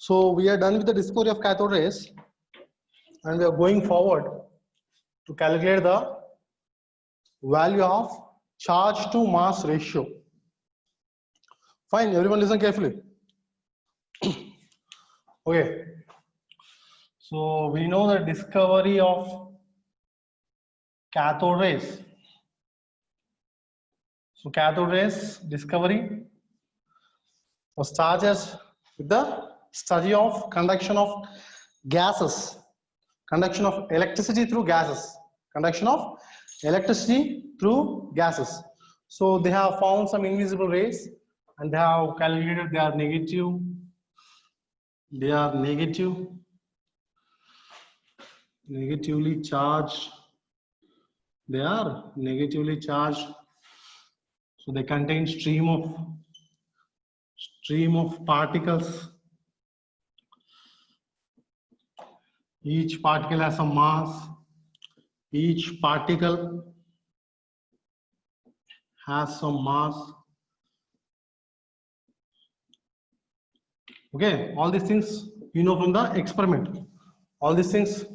So we are done with the discovery of cathode rays, and we are going forward to calculate the value of charge to mass ratio. Fine, everyone listen carefully. Okay. So we know the discovery of cathode rays. So cathode rays discovery was started with the study of conduction of gases, conduction of electricity through gases, conduction of electricity through gases. So they have found some invisible rays and they have calculated they are negatively charged. They are negatively charged. So they contain stream of particles. Each particle has a mass. Each particle has some mass. Okay, all these things you know from the experiment. All these things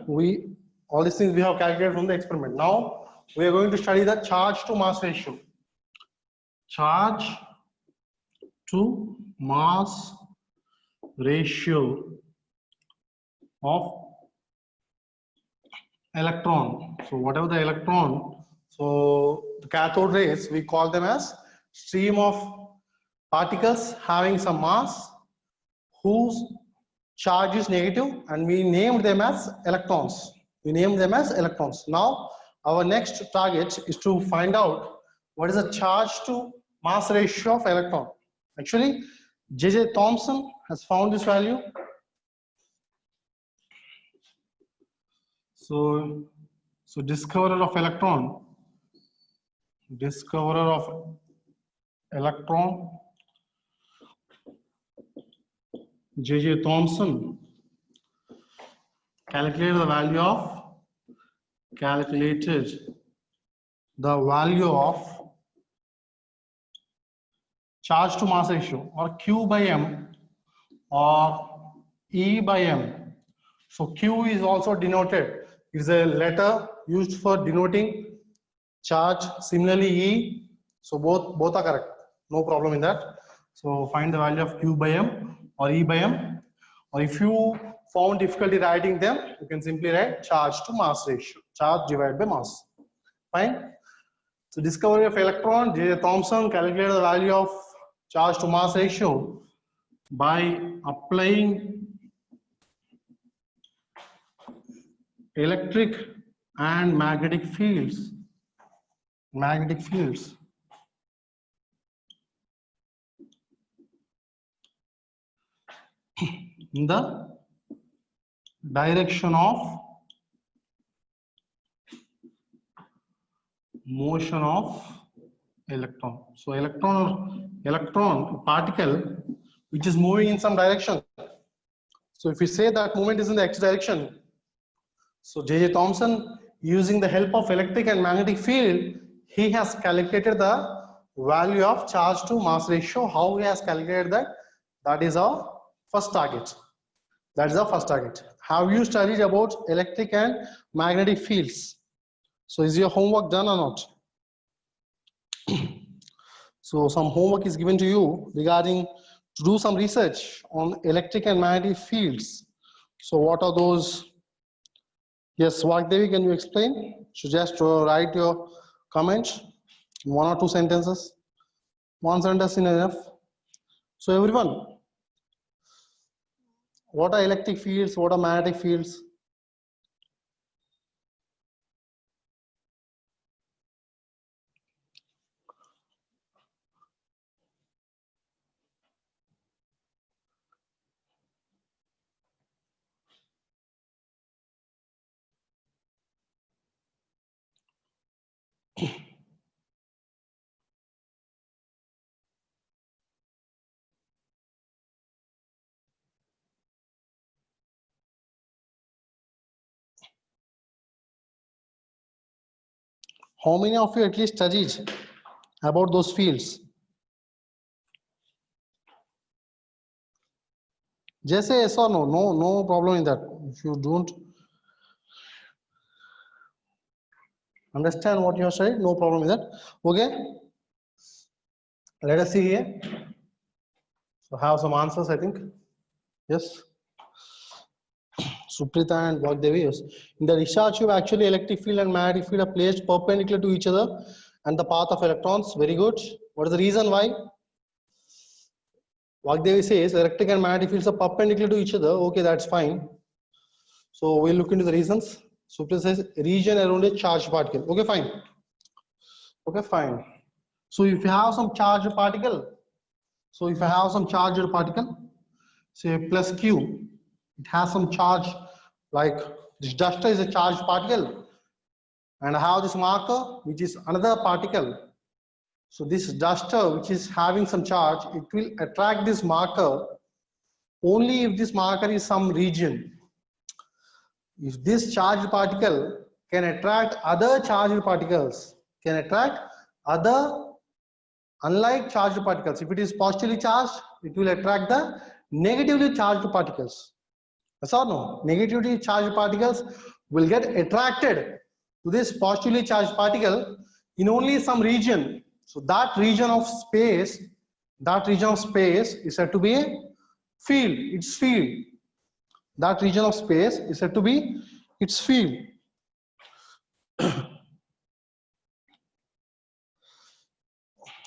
we have calculated from the experiment. Now we are going to study the charge to mass ratio. Charge to mass ratio of electron. So whatever the electron, so the cathode rays, we call them as stream of particles having some mass whose charge is negative, and we named them as electrons. Now our next target is to find out what is the charge to mass ratio of electron. Actually, J.J. Thomson has found this value. So discoverer of electron, J.J. Thomson calculated the value of charge to mass ratio, or Q by M or E by M. So Q is also denoted, is a letter used for denoting charge. Similarly E, so both are correct, no problem in that. So find the value of Q by M or E by M, or if you found difficulty writing them, you can simply write charge to mass ratio, charge divided by mass. Fine. So discovery of electron, J.J. Thomson calculated the value of charge to mass ratio by applying electric and magnetic fields. In the direction of motion of electron. So electron particle which is moving in some direction. So if we say that movement is in the x direction, so J.J. Thomson, using the help of electric and magnetic field, he has calculated the value of charge to mass ratio. How he has calculated that? That is our first target. Have you studied about electric and magnetic fields? So is your homework done or not? So some homework is given to you regarding to do some research on electric and magnetic fields. So what are those? Yes, Vagdevi, can you explain? So just write your comments, 1 or 2 sentences. 1 sentence is enough. So everyone, what are electric fields? What are magnetic fields? How many of you at least studied about those fields? Just say yes or no. No problem in that. If you don't understand what you are saying, no problem in that. Okay. Let us see here. So have some answers, I think. Yes. Suprita and Vagdevi, yes. In the discharge tube, actually electric field and magnetic field are placed perpendicular to each other and the path of electrons. Very good. What is the reason why? Vagdevi says electric and magnetic fields are perpendicular to each other. Okay, that's fine. So we'll look into the reasons. Suprita says region around a charged particle. Okay, fine. Okay, fine. So if you have some charged particle, say plus Q, it has some charge, like this duster is a charged particle, and I have this marker, which is another particle. So this duster, which is having some charge, it will attract this marker only if this marker is some region. If this charged particle can attract other charged particles, unlike charged particles, if it is positively charged, it will attract the negatively charged particles. Yes or no? Negatively charged particles will get attracted to this positively charged particle in only some region. So that region of space is said to be a field, its field. That region of space is said to be its field.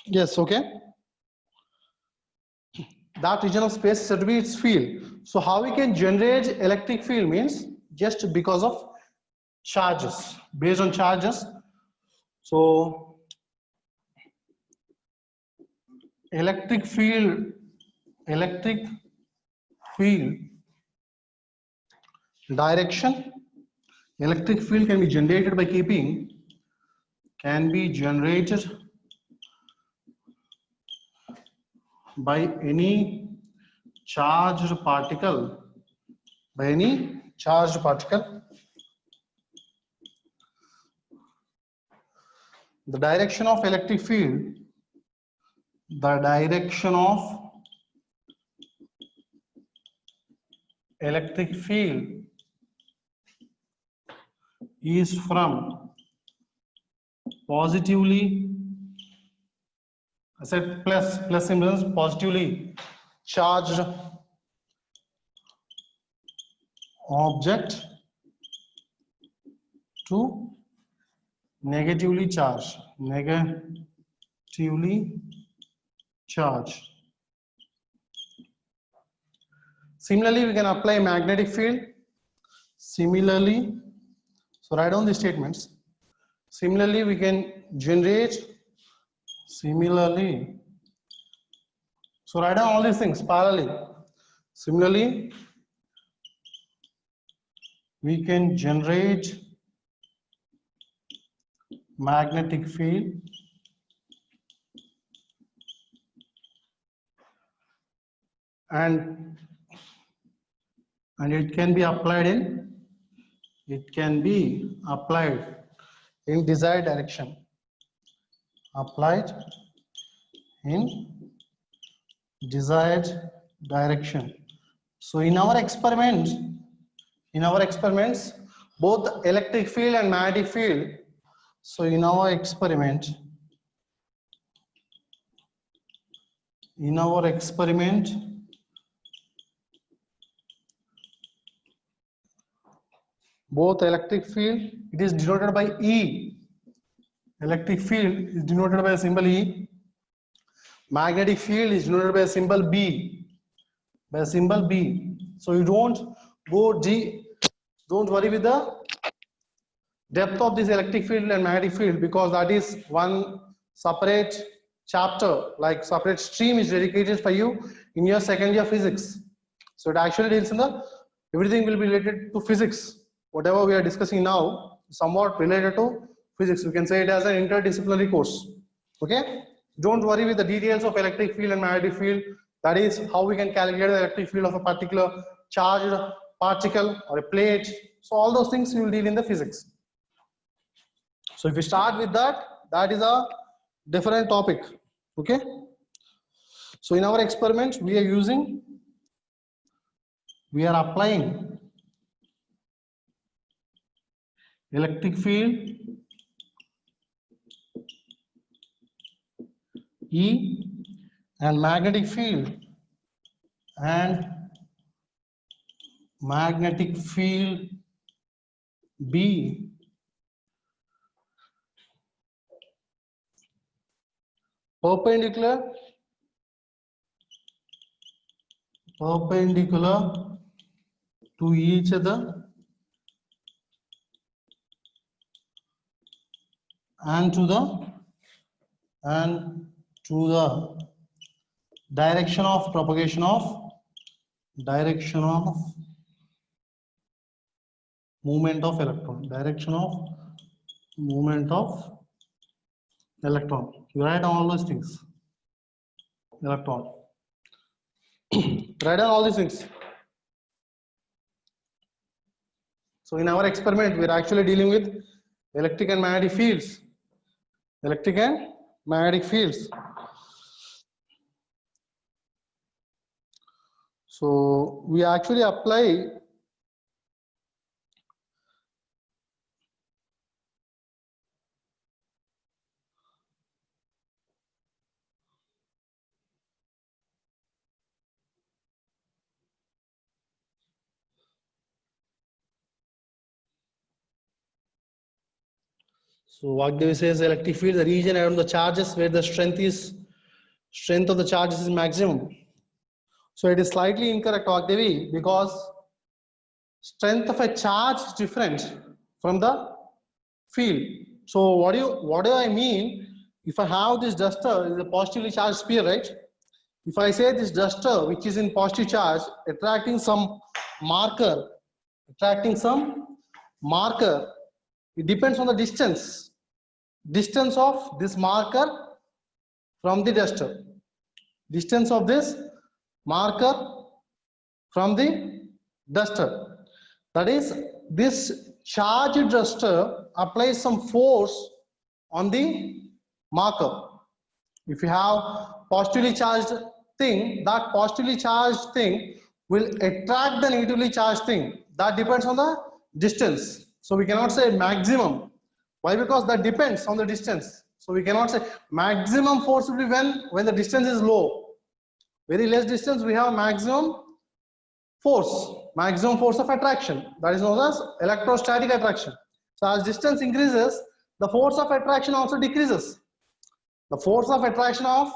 Yes, okay. That region of space is said to be its field. So how we can generate electric field means just because of charges, based on charges. So electric field direction. Electric field can be generated by by any charged particle, The direction of electric field, is from positively, I said plus symbol, positively charged object to negatively charged. Similarly, we can apply magnetic field. So write down the statements. Similarly, we can generate. So write down all these things parallelly. Similarly, we can generate magnetic field and it can be applied in desired direction. So in our experiments, both electric field and magnetic field. So in our experiment, both electric field, it is denoted by E. Electric field is denoted by a symbol E. Magnetic field is denoted by a symbol B. So you don't go deep, don't worry with the depth of this electric field and magnetic field, because that is one separate chapter, like separate stream is dedicated for you in your second year physics. So it actually deals in everything will be related to physics. Whatever we are discussing now, somewhat related to physics. You can say it as an interdisciplinary course. Okay? Don't worry with the details of electric field and magnetic field. That is how we can calculate the electric field of a particular charged particle or a plate. So all those things we will deal in the physics. So if we start with that, that is a different topic. Okay? So in our experiment, we are using we are applying electric field E and magnetic field B perpendicular to each other and to the direction of propagation of movement of electron, You write down all those things. Electron. Write down all these things. So in our experiment, we are actually dealing with electric and magnetic fields. So we actually apply So Vagdevi says electric field, the region around the charges where the strength of the charges is maximum. So it is slightly incorrect, Vagdevi, because strength of a charge is different from the field. So what do I mean? If I have this duster, is a positively charged sphere, right? If I say this duster, which is in positive charge, attracting some marker, it depends on the distance of this marker from the duster. That is, this charged duster applies some force on the marker. If you have positively charged thing, that positively charged thing will attract the negatively charged thing. That depends on the distance. So we cannot say maximum. Why? Because that depends on the distance. So we cannot say maximum force will be when the distance is low. Very less distance, we have maximum force of attraction. That is known as electrostatic attraction. So as distance increases, the force of attraction also decreases. The force of attraction of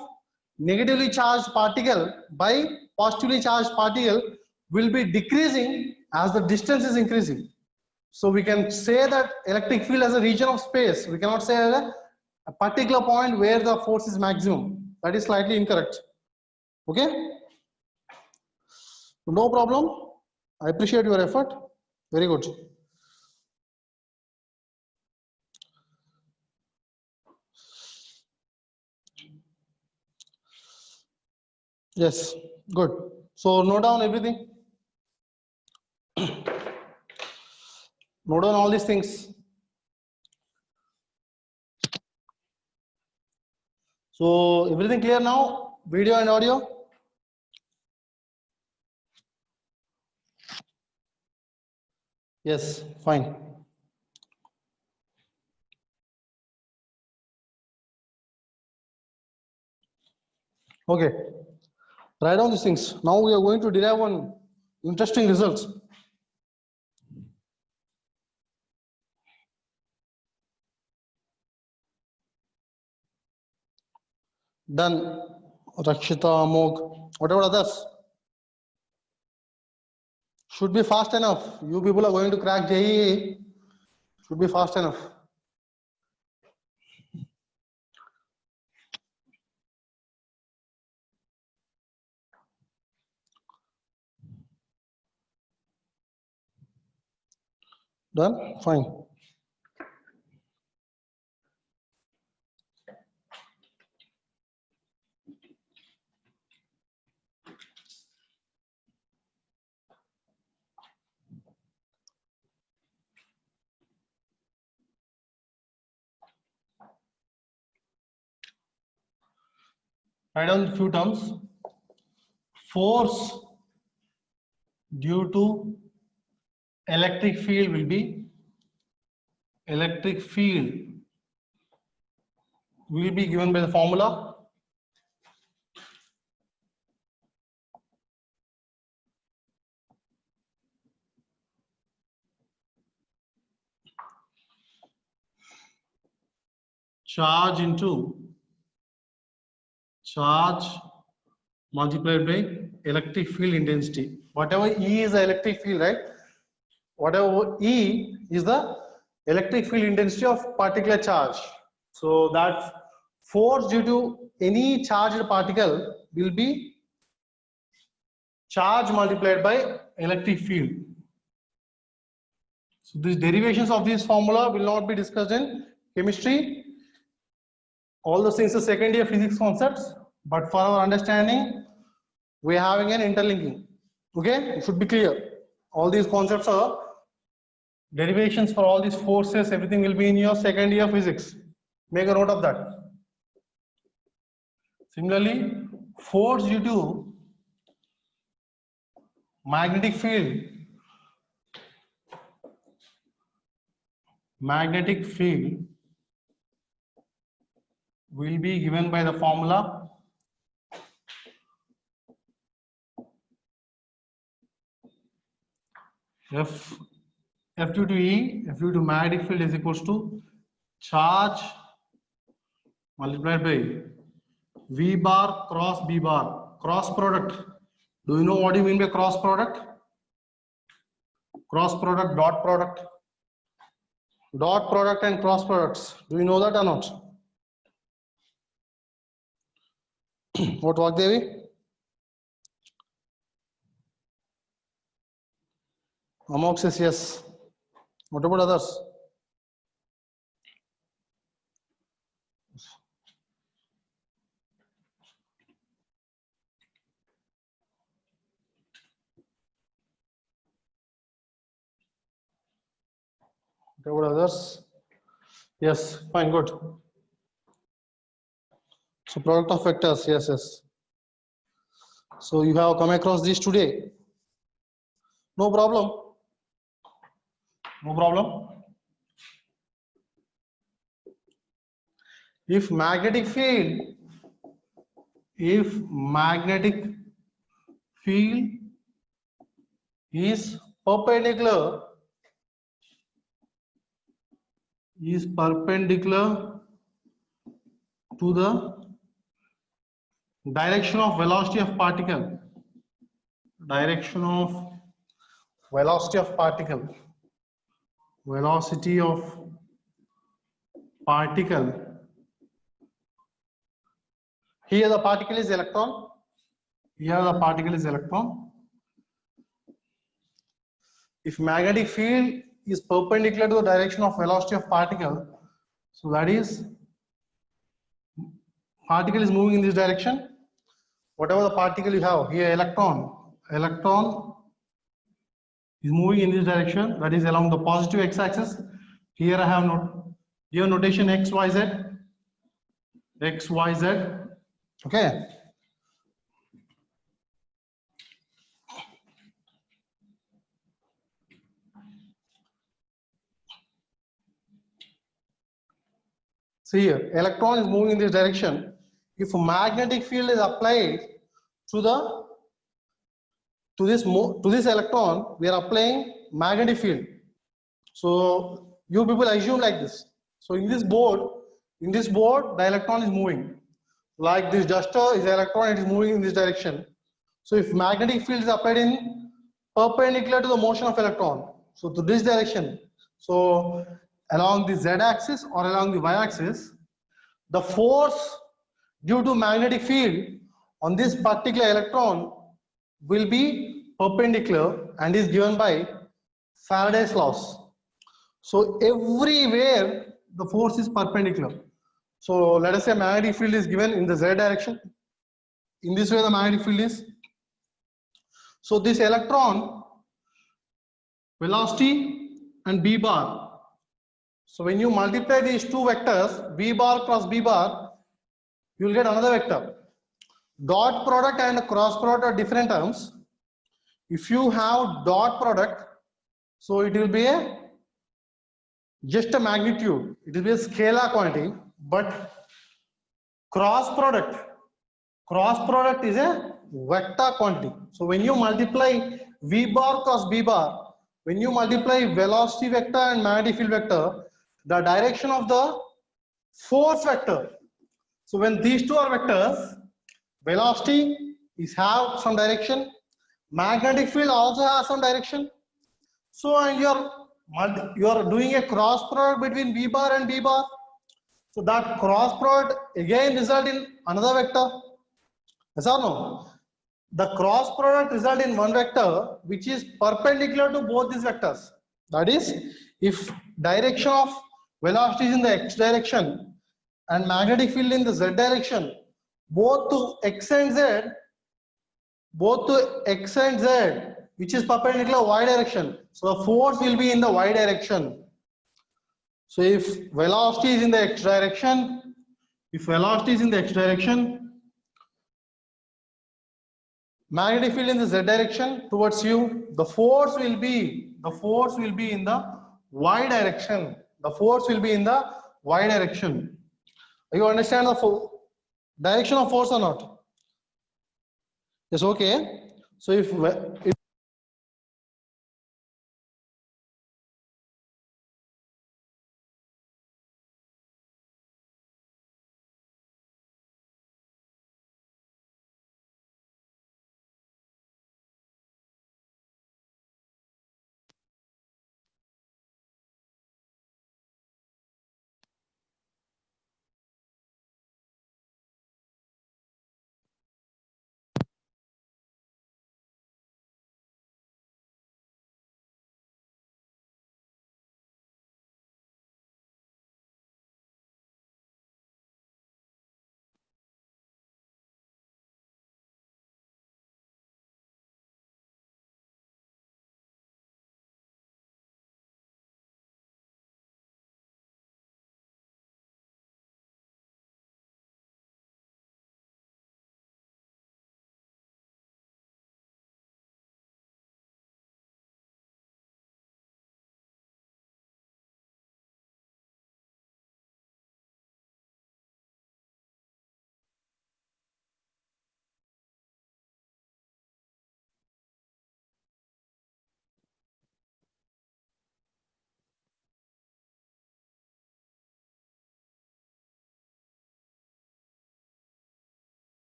negatively charged particle by positively charged particle will be decreasing as the distance is increasing. So we can say that electric field as a region of space. We cannot say a particular point where the force is maximum. That is slightly incorrect. Okay? No problem. I appreciate your effort. Very good. Yes, good. So note down everything. Note down all these things. So everything clear now? Video and audio? Yes, fine. Okay. Write down these things. Now we are going to derive one interesting results. Done. Rakshita, Amog, whatever others. Should be fast enough. You people are going to crack JEE. Should be fast enough. Done? Fine. Write down a few terms. Force due to electric field will be given by the formula charge into charge multiplied by electric field intensity. Whatever E is the electric field, right? Whatever E is the electric field intensity of particular charge. So that force due to any charged particle will be charge multiplied by electric field. So these derivations of this formula will not be discussed in chemistry. All those things are second year physics concepts, but for our understanding, we are having an interlinking. Okay, it should be clear. All these concepts are derivations for all these forces, everything will be in your second year physics. Make a note of that. Similarly, force due to magnetic field will be given by the formula F due to E, F due to magnetic field is equals to charge multiplied by V bar cross B bar, cross product. Do you know what you mean by cross product? Cross product, dot product. Dot product and cross products. Do you know that or not? What Vagdevi? Amok says yes. What about others? What about others? Yes, fine, good. So product of vectors, yes. So you have come across this today. No problem. No problem. If magnetic field is perpendicular to the direction of velocity of particle, here the particle is electron, if magnetic field is perpendicular to the direction of velocity of particle, so that is particle is moving in this direction. Whatever the particle you have here, electron is moving in this direction, that is along the positive x-axis. Here I have given notation x, y, z. Okay. See here, electron is moving in this direction. If a magnetic field is applied to this electron, we are applying magnetic field. So you people assume like this. So in this board, the electron is moving. Like this duster is electron, it is moving in this direction. So if magnetic field is applied in perpendicular to the motion of electron, so to this direction, so along the z-axis or along the y-axis, the force due to magnetic field on this particular electron will be perpendicular and is given by Faraday's laws. So everywhere the force is perpendicular. So let us say magnetic field is given in the z direction. In this way the magnetic field is. So this electron velocity and b bar. So when you multiply these two vectors, b bar cross b bar, you will get another vector. Dot product and cross product are different terms. if you have dot product, so it will be just a magnitude, it will be a scalar quantity, but cross product is a vector quantity. So when you multiply V bar cross B bar, when you multiply velocity vector and magnetic field vector, the direction of the force vector. So when these two are vectors, velocity is have some direction, magnetic field also has some direction. So and you are doing a cross product between B bar and B bar. So that cross product again result in another vector. Yes or no? The cross product result in one vector which is perpendicular to both these vectors. That is, if direction of velocity is in the x direction and magnetic field in the z direction, both to x and z, which is perpendicular y direction. So the force will be in the y direction. So if velocity is in the x direction, magnetic field in the z direction towards you, the force will be in the y direction. You understand the direction of force or not? Yes, okay. So if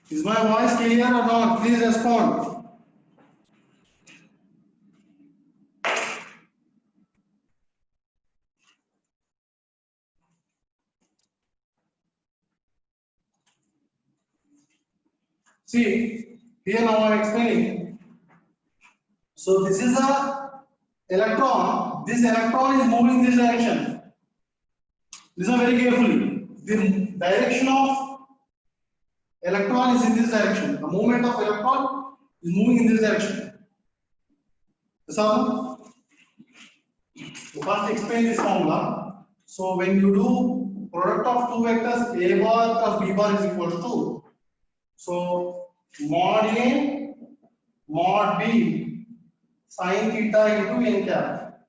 is my voice clear or not? Please respond. See, here now I am explaining. So this is a electron. This electron is moving in this direction. Listen very carefully. The direction of electron is in this direction. The movement of electron is moving in this direction. So first explain this formula. So when you do product of two vectors A bar plus B bar is equal to, so mod A mod B sin theta into n cap.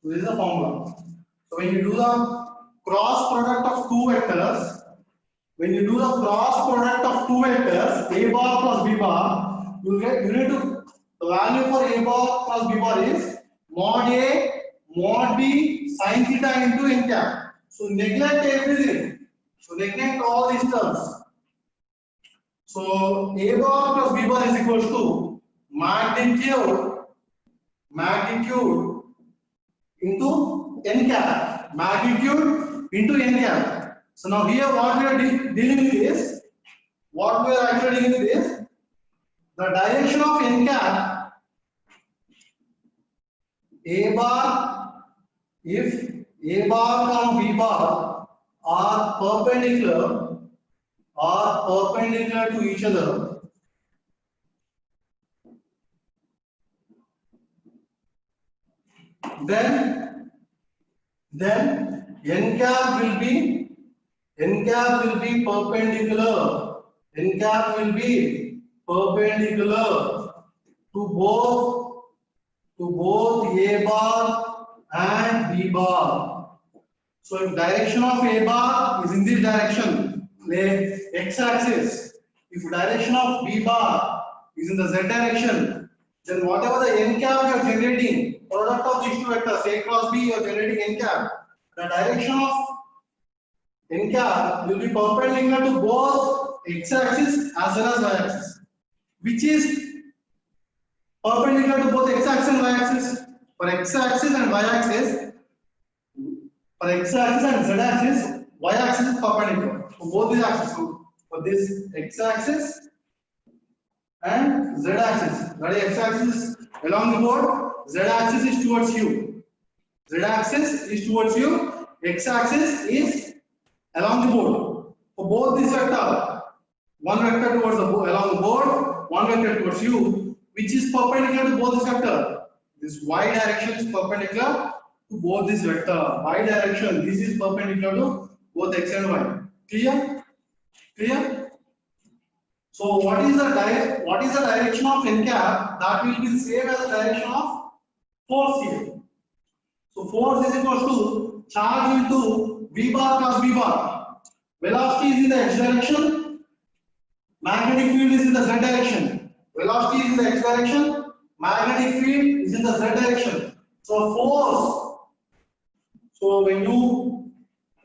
So this is the formula. So when you do the cross product of two vectors, A bar plus B bar, you need to, the value for A bar plus B bar is mod A mod B sin theta into n cap. So neglect everything. So neglect all these terms. So A bar plus B bar is equal to magnitude into n cap. So now here what we are dealing with is, the direction of n cap. A bar, if A bar and B bar are perpendicular to each other, then n cap will be perpendicular. N cap will be perpendicular to both A bar and B bar. So if direction of A bar is in this direction, the x-axis, if direction of B bar is in the z direction, then whatever the n cap you are generating, product of these two vectors A cross B, you are generating n cap. The direction of n cap will be perpendicular to both x-axis as well as y-axis, which is perpendicular to both x-axis and y-axis. For x-axis and y-axis, for x-axis and z-axis, y-axis is perpendicular. For both these axes, for this x-axis and z-axis, that is x-axis along the board, z-axis is towards you. Z-axis is towards you, x-axis is along the board. For both these vectors, one vector towards the along the board, one vector towards you, which is perpendicular to both these vectors. This y direction is perpendicular to both these vectors. Y direction, this is perpendicular to both x and y. Clear? Clear? So what is the direction of n cap? That will be the same as the direction of force here. So force is equal to charge into v bar plus v bar. Velocity is in the x direction. Magnetic field is in the z direction. Velocity is in the x direction. Magnetic field is in the z direction. So force. So when you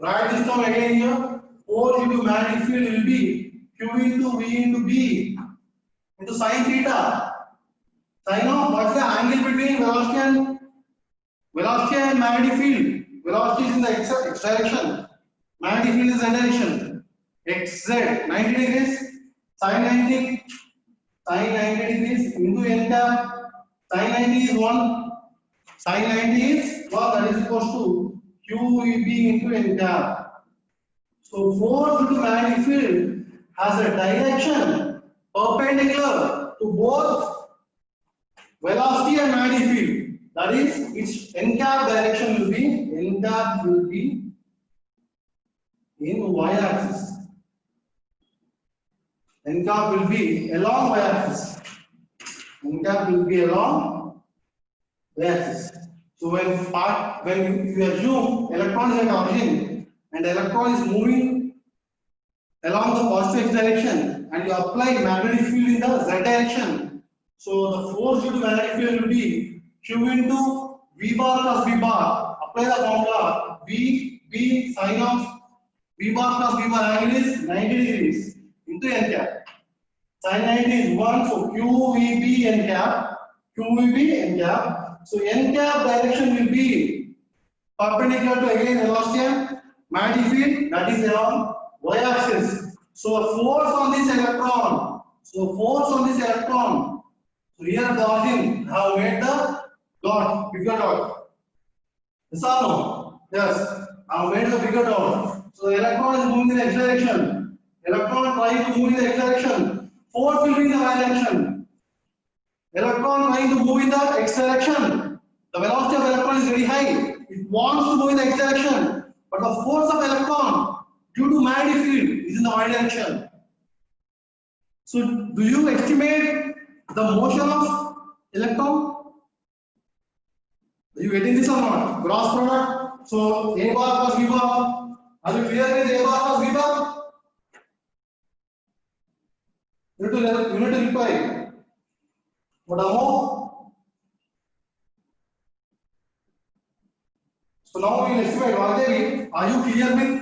write this term again here, force into magnetic field will be Q into V into B into sin theta. Sin of what's the angle between velocity and magnetic field? Velocity is in the x direction. Magnetic field is z direction. Xz 90 degrees. Sin 90 degrees into n cap. Sin 90 is 1. Sin 90 is 1, that is equal to QEB into n cap. So force into magnetic field has a direction perpendicular to both velocity and magnetic field. That is, its n cap direction will be in y-axis. N cap will be along y-axis. N cap will be along y-axis. So when you assume electron is at origin and the electron is moving along the positive x direction and you apply magnetic field in the z direction, so the force due to magnetic field will be Q into V bar plus V bar. Apply the formula V sin of V bar plus V bar angle is 90 degrees into n cap. Sin 90 is 1, so QVB n cap. So n cap direction will be perpendicular to again velocity and magnetic field, that is along y-axis. So a force on this electron. So here the origin have made the dot, bigger dot. Yes or no? Yes. I have made the bigger dot. So the electron is moving in the x direction. Electron trying to move in the x direction. Force will be in the y direction. Electron trying to move in the x direction. The velocity of electron is very high. It wants to move in the x direction, but the force of electron due to magnetic field is in the y direction. So do you estimate the motion of electron? Are you getting this or not? Gross product. So A bar plus B bar. Are you clear with A bar plus B bar? You need to reply. What more? So now we will estimate Vasudevi. Are you clear with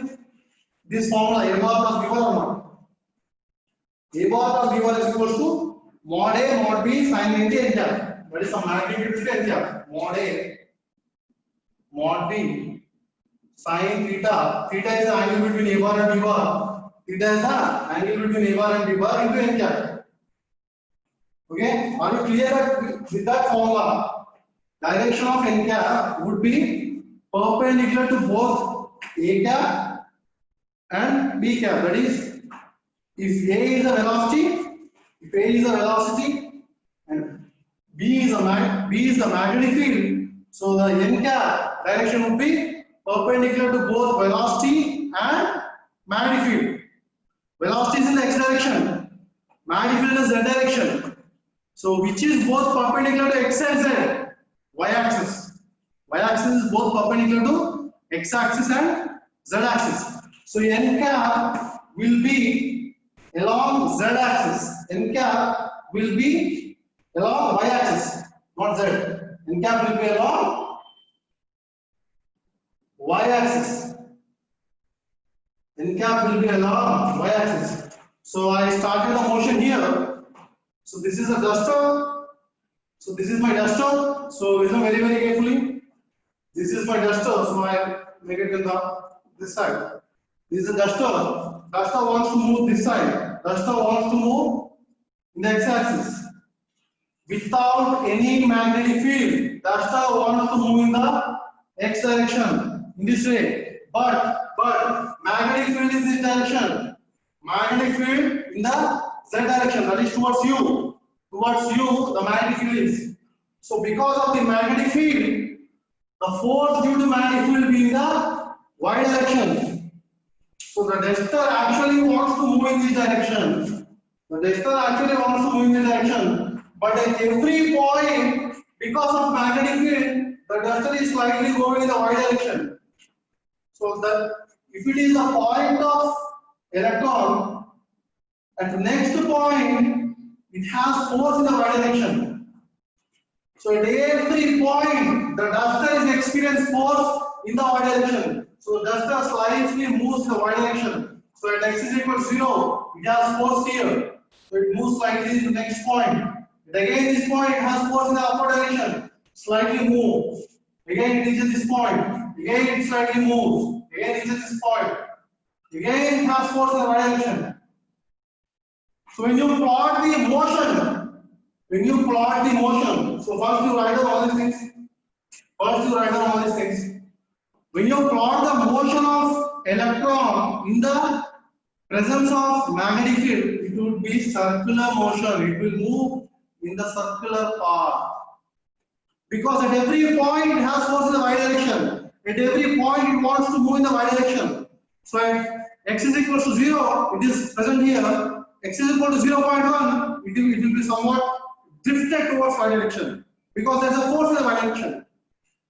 this formula A bar plus B bar or not? A bar plus B bar is equal to mod A mod B sin 90 n cap. That is some magnitude to n cap. Mod A mod B sin theta. Theta is the angle between A bar and B bar. Theta is the angle between A bar and B bar into n cap. Okay, are you clear with that formula? Direction of n cap would be perpendicular to both A cap and B cap. That is, if A is a velocity, and B is the magnetic field, so the n cap direction would be perpendicular to both velocity and magnetic field. Velocity is in the x direction, magnetic field is z direction. So which is both perpendicular to x and z? Y-axis. Y-axis is both perpendicular to x-axis and z-axis. So n cap will be along z-axis. N cap will be along y-axis, not z. N cap will be along y-axis. N cap will be along y-axis. So I started the motion here. So this is a duster. So this is my duster. So listen very carefully. This is my duster. So I make it in this side. This is a duster. Duster wants to move this side. Duster wants to move in the x-axis without any magnetic field. Duster wants to move in the x direction in this way. But magnetic field in this direction. Magnetic field in the z direction, that is towards you. Towards you, the magnetic field is. So because of the magnetic field, the force due to magnetic field will be in the y direction. So the duster actually wants to move in this direction. The duster actually wants to move in this direction. But at every point, because of magnetic field, the duster is slightly going in the y direction. So that if it is the point of electron, at the next point, it has force in the y direction. So at every point, the duster is experiencing force in the y direction. So duster slightly moves in the y direction. So at x is equal to 0, it has force here. So it moves slightly to the next point. And again this point, it has force in the upper direction. Slightly moves. Again it reaches this point. Again it slightly moves. Again it reaches this point. Again it has force in the y direction. So when you plot the motion, so first you write down all these things. When you plot the motion of electron in the presence of magnetic field, it would be circular motion. It will move in the circular path. Because at every point it has force in the y direction. At every point it wants to move in the y direction. So at x is equal to 0, it is present here. X is equal to 0.1, it will be somewhat drifted towards y direction because there is a force in the y direction.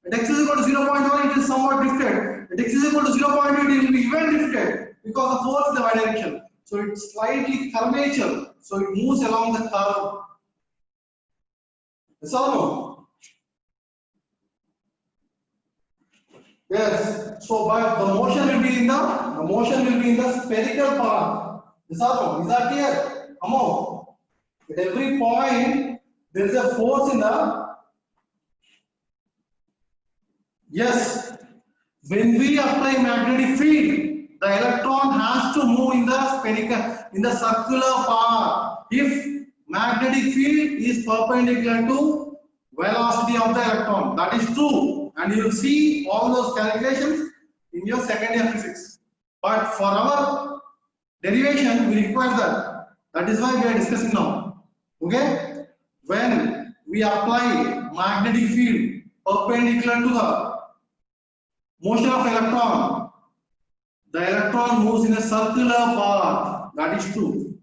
At x is equal to 0.1, it is somewhat drifted. At x is equal to 0.2, it will be even drifted because the force in the y direction. So it's slightly curvature. So it moves along the curve. Yes or no? Yes. So but the motion will be in the spherical path. Is that clear? Come on. At every point, there is a force in the. Yes. When we apply magnetic field, the electron has to move in the circular path. If magnetic field is perpendicular to velocity of the electron, that is true, and you will see all those calculations in your second year physics. But for our derivation, we require that. That is why we are discussing now. Okay? When we apply magnetic field perpendicular to the motion of electron, the electron moves in a circular path. That is true.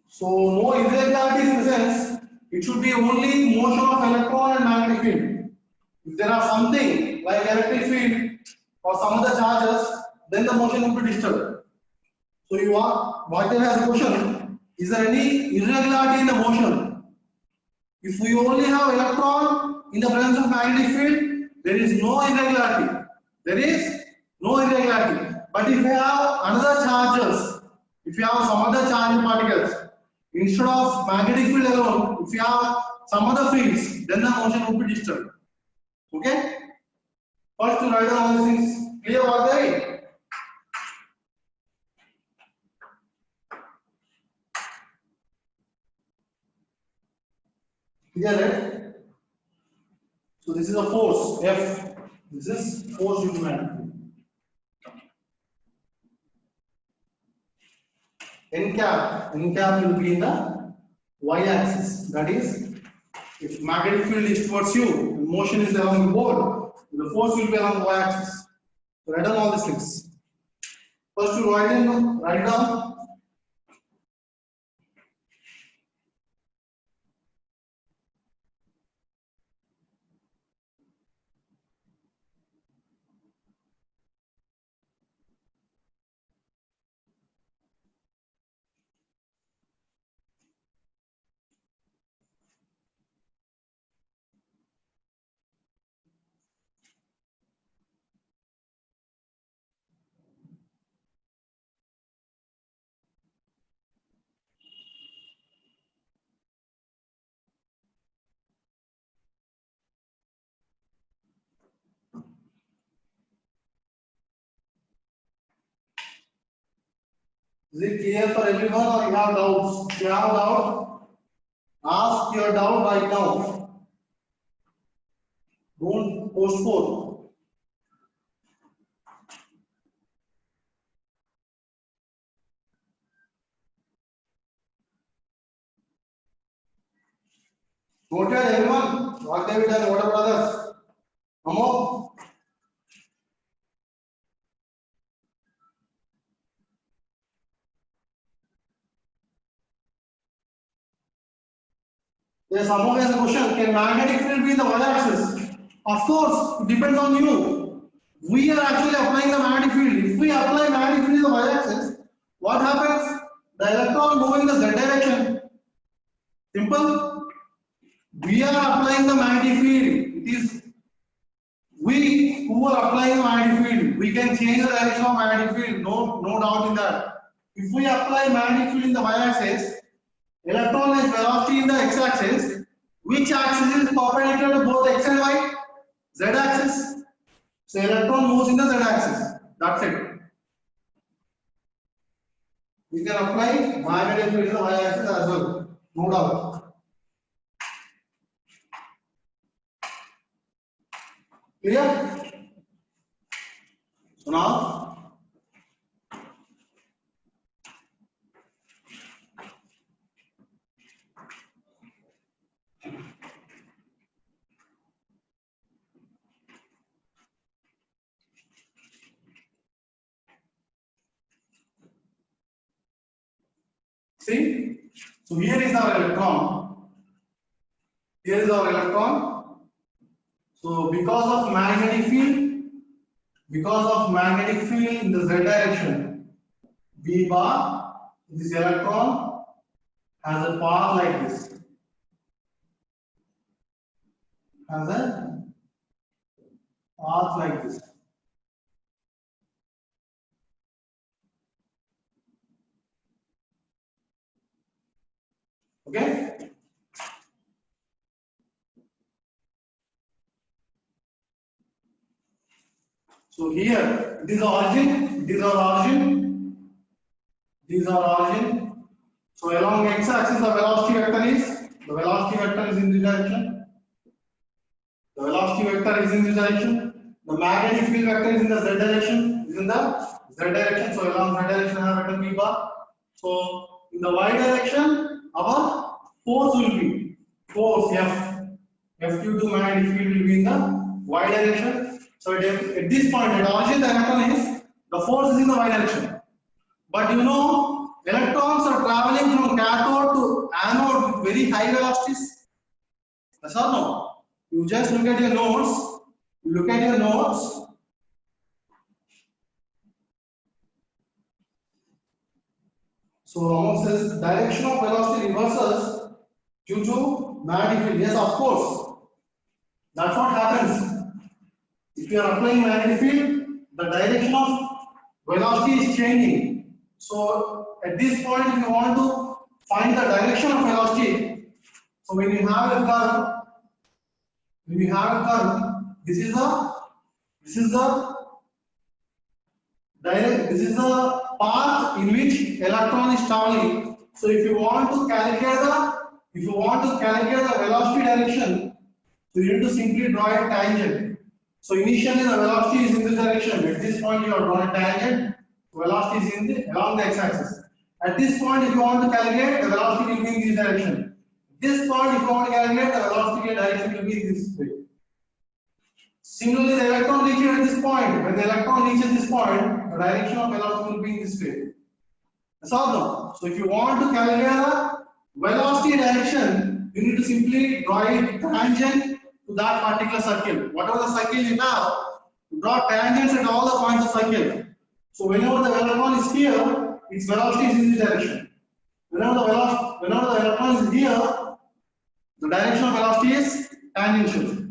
So no irregularities in the sense, it should be only motion of electron and magnetic field. If there are something like electric field or some other charges, then the motion would be disturbed. So you are, Vaidya has a question, is there any irregularity in the motion? If we only have electron in the presence of magnetic field, there is no irregularity. But if you have another charges, if you have some other charged particles, instead of magnetic field alone, if you have some other fields, then the motion would be disturbed. Okay? First to write down all these things. Clear what they? Clear, right? So this is a force F. This is force due to magnetic field. N cap will be in the y-axis. That is, if magnetic field is towards you, and motion is along the board, the force will be along the y-axis. So write down all these things. First, you write down. Is it clear for everyone or you have doubts? If you have a doubt, ask your doubt right now. Don't postpone. Noted everyone? What have you done? What about others? Amo? Yes, Amo has a question. Can magnetic field be in the y-axis? Of course, it depends on you. We are actually applying the magnetic field. If we apply magnetic field in the y-axis, what happens? The electron move in the z direction. Simple. We are applying the magnetic field. It is we who are applying the magnetic field. We can change the direction of magnetic field. No doubt in that. If we apply magnetic field in the y-axis, electron has velocity in the x-axis. Which axis is perpendicular to both x and y? Z-axis. So electron moves in the z-axis. That's it. We can apply magnetic field in the y-axis as well. No doubt. Clear? So now, see, so here is our electron. Here is our electron. So because of magnetic field in the z direction, V bar, this electron has a path like this. Has a path like this. Okay? So here, this is origin, these are origin, these are origin. So along x-axis, the velocity vector is in this direction. The velocity vector is in this direction. The magnetic field vector is in the z direction. Is in the z direction. So along z direction, I have written v bar. So in the y direction, our force will be force F. F due to magnetic field will be in the y direction. So at this point, at origin, the electron is the force is in the y direction. But you know, electrons are traveling from cathode to anode with very high velocities. Yes or no? You just look at your notes. So Ramos says direction of velocity reverses due to magnetic field. Yes, of course. That's what happens. If you are applying magnetic field, the direction of velocity is changing. So at this point, if you want to find the direction of velocity, so when you have a curve, this is the path in which electron is traveling. So if you want to calculate the if you want to calculate the velocity direction, so you need to simply draw a tangent. So initially the velocity is in this direction. At this point you are drawing a tangent. Velocity is in the along the x-axis. At this point, if you want to calculate, the velocity will be in this direction. At this point, if you want to calculate, the velocity direction will be this way. Similarly, the electron reaches at this point. When the electron reaches this point, the direction of velocity will be in this way. That's all now. So if you want to calculate the velocity direction, you need to simply draw a tangent to that particular circle. Whatever the circle you have, draw tangents at all the points of circle. So whenever the electron is here, its velocity is in this direction. Whenever the electron is here, the direction of velocity is tangential.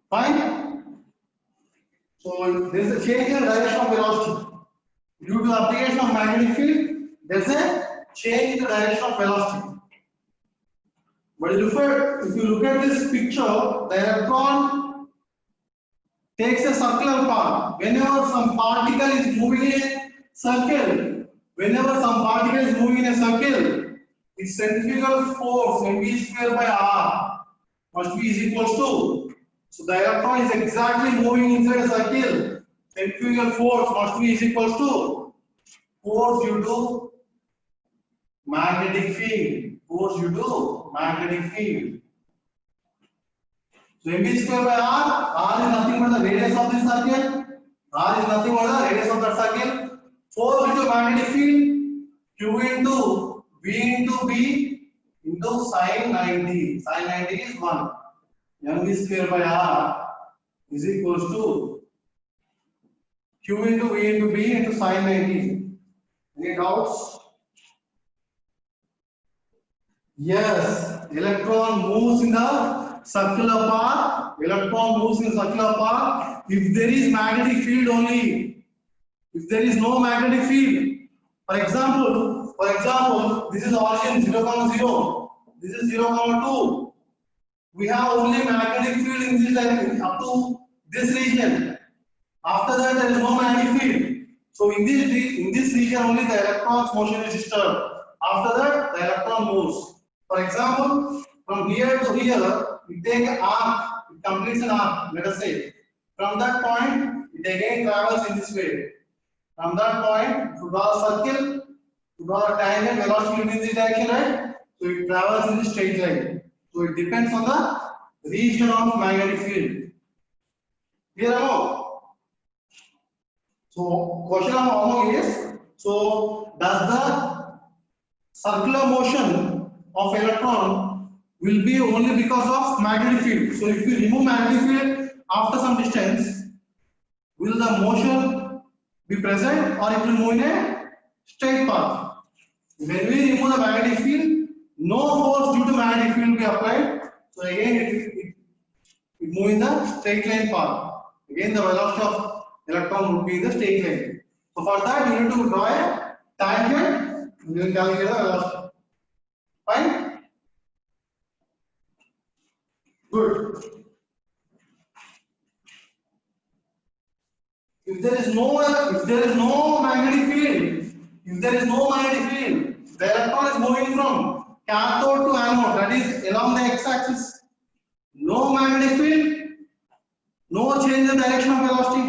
Fine. So there is a change in the direction of velocity. Due to the application of magnetic field, there is a change in the direction of velocity. But if you look at this picture, the electron takes a circular path. Whenever some particle is moving in a circle, its centrifugal force mv square by r must be is equals to. So the electron is exactly moving inside a circle. Centrifugal force must be is equals to force due to magnetic field. So mv square by r is nothing but the radius of this circle. Force due to magnetic field, Q into V into B into sin 90. Sin 90 is 1. mv square by r is equals to Q into V into B into sin 90. Any doubts? Yes, electron moves in the circular path. If there is magnetic field only. If there is no magnetic field, for example, this is origin 0, 0. This is 0, 2. We have only magnetic field in this direction up to this region. After that, there is no magnetic field. So in this region only the electron's motion is disturbed. After that, the electron moves. For example, from here to here, we take an arc, it completes an arc, let us say. From that point, it again travels in this way. From that point, to draw a circle, to draw a tangent, velocity will be in this direction, right? So it travels in this straight line. So it depends on the region of magnetic field. Clear or no? So question of Among is, so does the circular motion of electron will be only because of magnetic field? So if you remove magnetic field after some distance, will the motion be present or it will move in a straight path? When we remove the magnetic field, no force due to magnetic field will be applied. So again it move in the straight line path. Again the velocity of electron would be in the straight line. So for that you need to draw a tangent and you will calculate the velocity. Fine? Good. If there is no magnetic field, the electron is moving from cathode to anode, that is along the x-axis. No magnetic field, no change in the direction of velocity.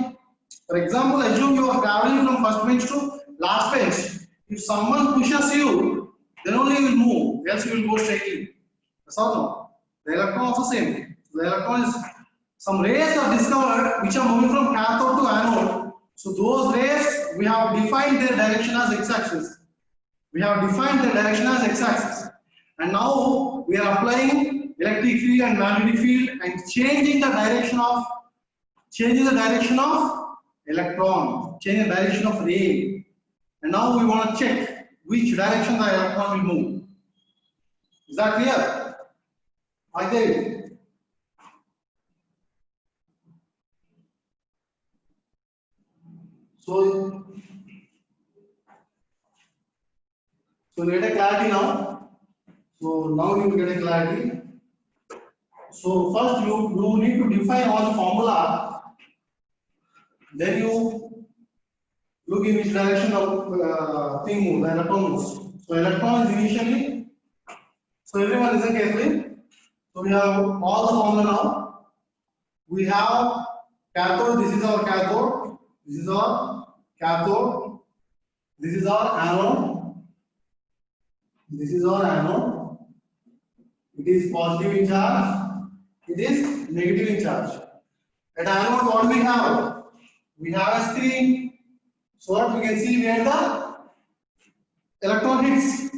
For example, assume you are traveling from first bench to last bench. If someone pushes you, then only you will move, else you will go straightly. That's all. The electron also same. The electron is, some rays are discovered which are moving from cathode to anode. So those rays, we have defined their direction as x-axis. And now we are applying electric field and magnetic field and changing the direction of electron, changing the direction of ray. And now we want to check which direction the electron will move. Is that clear? Okay. So you get a clarity now. So now you get a clarity. So first you need to define all the formula. Then you look in which direction the thing moves, the electron moves. So electron is initially, so everyone listen carefully. So we have all the formula now. We have cathode, this is our cathode, this is our cathode, this is our anode, this is our anode. It is positive in charge, it is negative in charge. At anode, what do we have? We have a screen, so that we can see where the electron hits.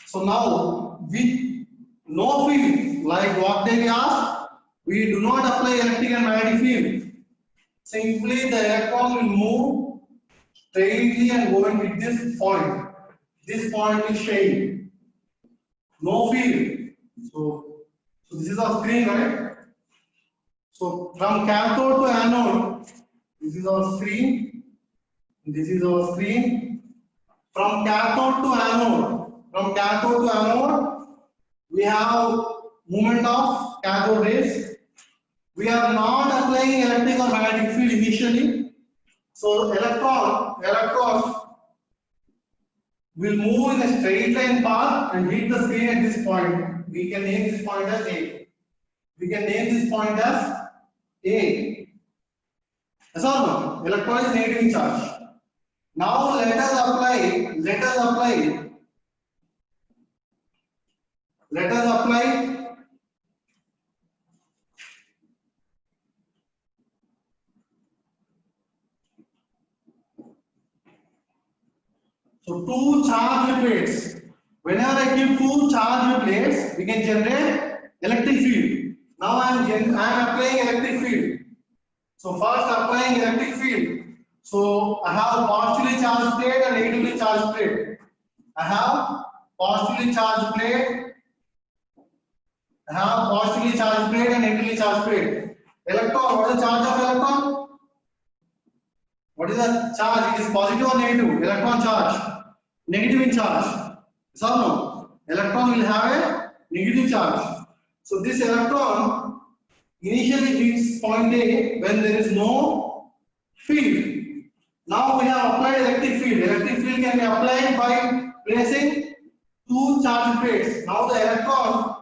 So now, with no field, like what they asked, we do not apply electric and magnetic field. Simply the electron will move straightly and go and hit this point. This point is shade. No field. So this is our screen, right? So from cathode to anode, this is our screen. This is our screen. From cathode to anode, we have movement of cathode rays. We are not applying electric or magnetic field initially. So electron will move in a straight line path and hit the screen at this point. We can name this point as A. We can name this point as A. Yes or no? Electron is negative in charge. Now let us apply so two charged plates. Whenever I give two charged plates, we can generate electric field. Now I am applying electric field. So first applying electric field. So I have positively charged plate and negatively charged plate. I have positively charged plate. I have positively charged plate and negatively charged plate. Electron, what is the charge of electron? What is the charge? It is positive or negative? Electron charge. Negative in charge. Yes or no? Electron will have a negative charge. So this electron initially hits point A when there is no field. Now we have applied electric field. Electric field can be applied by placing two charged plates. Now the electron,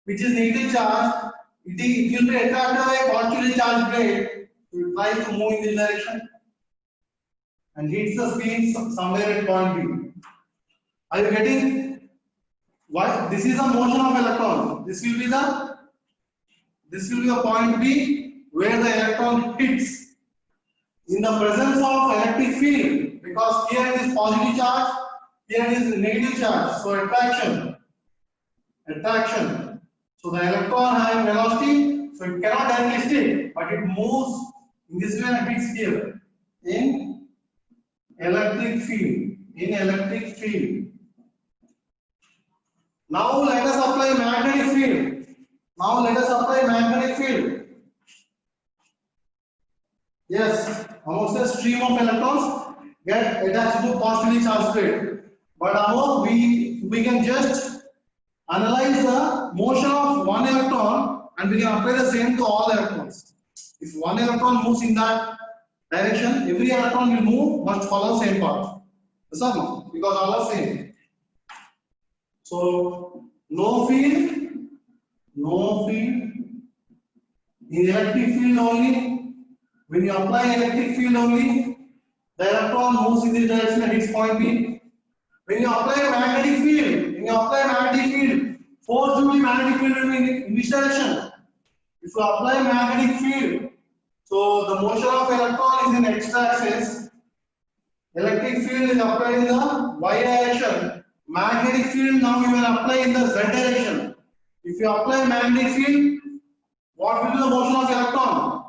which is negative charge, it will be attracted by a positively charged plate. So it tries to move in this direction and hits the screen somewhere at point B. Are you getting? Why? This is the motion of electron. This will be the point B where the electron hits. In the presence of electric field, because here it is positive charge, here it is negative charge, so attraction. So the electron having velocity, so it cannot directly stick, but it moves in this way and hits here in electric field. Now let us apply magnetic field. Yes, amongst the stream of electrons get attached to positively charged plate. But among we can just analyze the motion of one electron and we can apply the same to all electrons. If one electron moves in that direction, every electron will must follow same path. Yes or no? Because all are same. So no field. In electric field only. When you apply electric field only, the electron moves in this direction at its point B. When you apply magnetic field, forcibly magnetic field will be in which direction? If you apply magnetic field, so the motion of electron is in x-axis. Electric field is applied in the y direction. Magnetic field now you will apply in the z direction. If you apply magnetic field, what will be the motion of electron?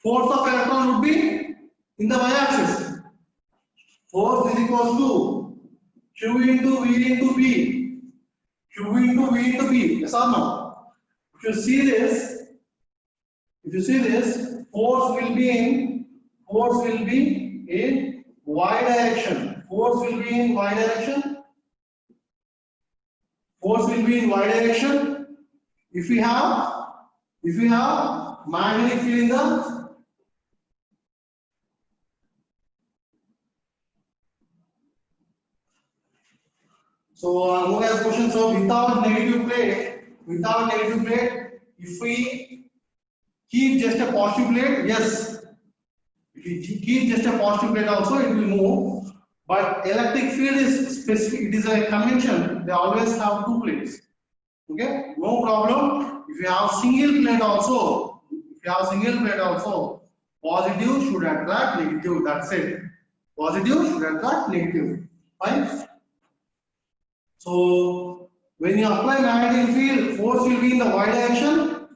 Force of electron would be in the y-axis. Force is equals to Q into V into B. Yes or no? If you see this, force will be in y direction. If we have magnetic field in the So who has question? So without negative plate, if we keep just a positive plate, yes. If we keep just a positive plate also, it will move. But electric field is specific. It is a convention. They always have two plates. Okay, no problem. If you have single plate also, positive should attract negative. That's it. Positive should attract negative. Fine. So when you apply magnetic field, force will be in the y direction.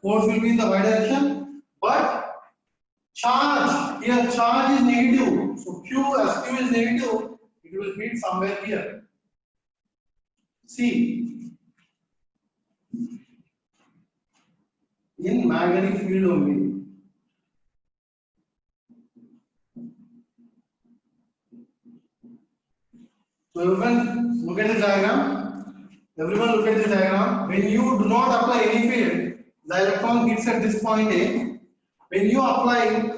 But charge is negative. So Q is negative, it will hit somewhere here. See, in magnetic field only. So everyone look at this diagram. When you do not apply any field, the electron hits at this point A. When you apply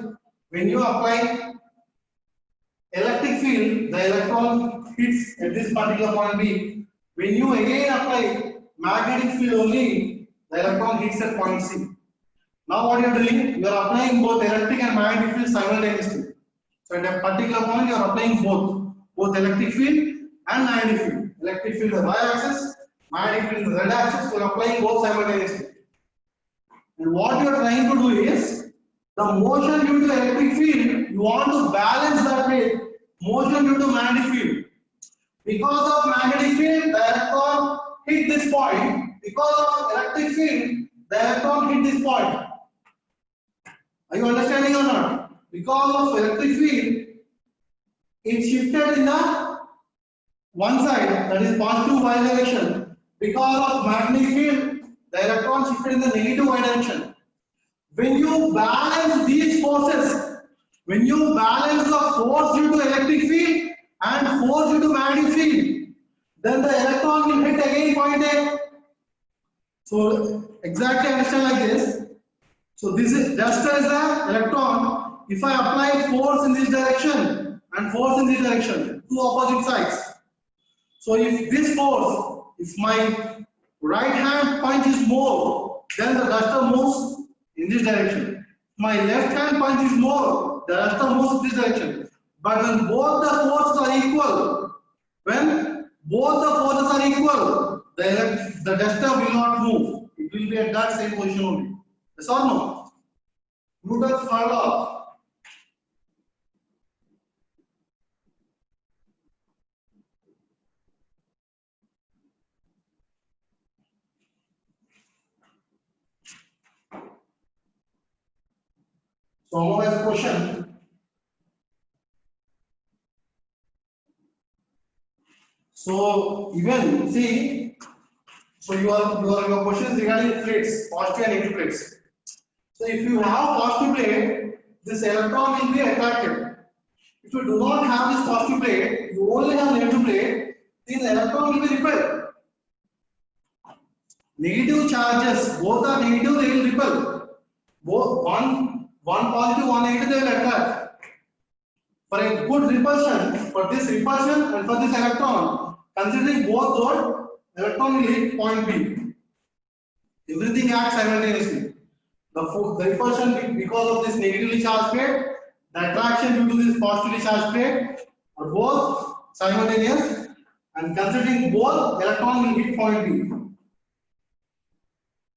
electric field, the electron hits at this particular point B. When you again apply magnetic field only, the electron hits at point C. Now what you are doing? You are applying both electric and magnetic field simultaneously. So at a particular point, you are applying both electric field and magnetic field. Electric field is the y-axis, magnetic field is the z-axis. So you are applying both simultaneously. And what you are trying to do is, the motion due to electric field, you want to balance that with motion due to magnetic field. Because of magnetic field, the electron hit this point. Because of electric field, the electron hit this point. Are you understanding or not? Because of electric field, it shifted in the one side, that is positive y direction. Because of magnetic field, the electron shifted in the negative y direction. When you balance these forces, when you balance the force due to electric field and force due to magnetic field, then the electron will hit again point A. So exactly understand like this. So this is just as the electron. If I apply force in this direction and force in this direction, two opposite sides. So if this force, if my right hand punches more, then the duster moves in this direction. If my left hand punches more, the duster moves in this direction. But when both the forces are equal, the duster will not move. It will be at that same position only. Yes or no? Newton's third law. So now as a question. So even see, so your question is regarding plates, positive and negative plates. So if you have positive plate, this electron will be attracted. If you do not have this positive plate, you only have negative plate, then the electron will be repelled. Negative charges, both are negative, they will repel. Both one positive, one negative, they will attract. For a good repulsion, for this repulsion and for this electron, considering both those, electron will hit point B. Everything acts simultaneously. The repulsion because of this negatively charged plate, the attraction due to this positively charged plate are both simultaneous, and considering both, electron will hit point B.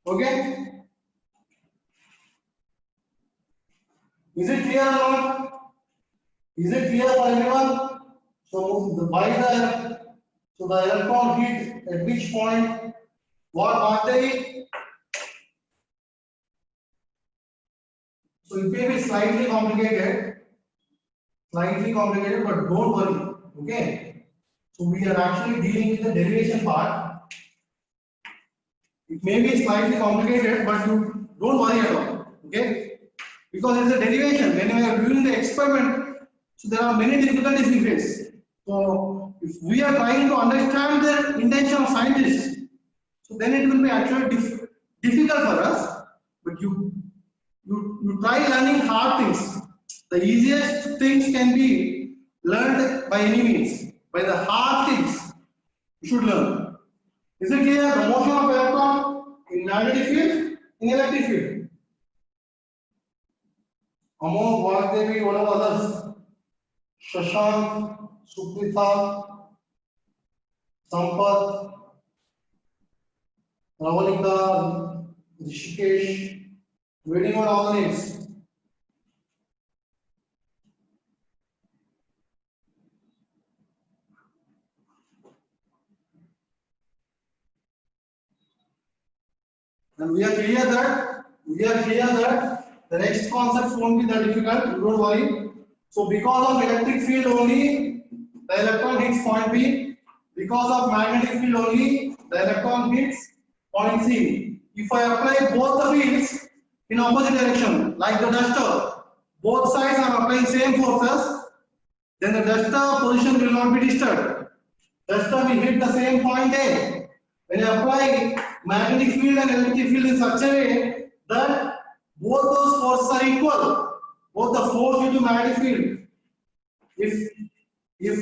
Okay? Is it clear or not? Is it clear for everyone? So the electron hit at which point? What are they? So it may be slightly complicated, but don't worry. Okay? So we are actually dealing with the derivation part. It may be slightly complicated, but you don't worry at all. Okay? Because it's a derivation. When we are doing the experiment, so there are many difficulties we face. So if we are trying to understand the intention of scientists, so then it will be actually difficult for us. But you try learning hard things. The easiest things can be learned by any means. By the hard things, You should learn. Is it clear? The motion of electron in magnetic field, in electric field. Among Vagdevi, what are others? Shashank, Suprita, Sampath, Ravalika, Rishikesh, waiting on all the names. And we are clear that the next concepts won't be that difficult, don't worry. So because of electric field only, the electron hits point B. Because of magnetic field only, the electron hits point C. If I apply both the fields in opposite direction, like the duster, both sides are applying same forces, then the duster position will not be disturbed. Duster will hit the same point A. When you apply magnetic field and electric field in such a way that both those forces are equal, both the force due to magnetic field, if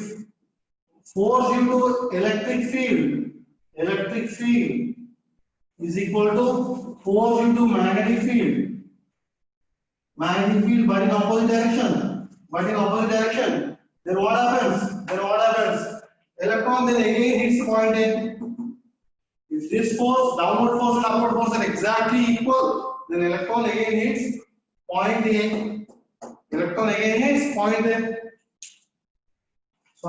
force due to electric field is equal to force due to magnetic field but in opposite direction, then what happens? Electron then again hits point A. If this force, downward force and upward force are exactly equal, then electron again hits point A. So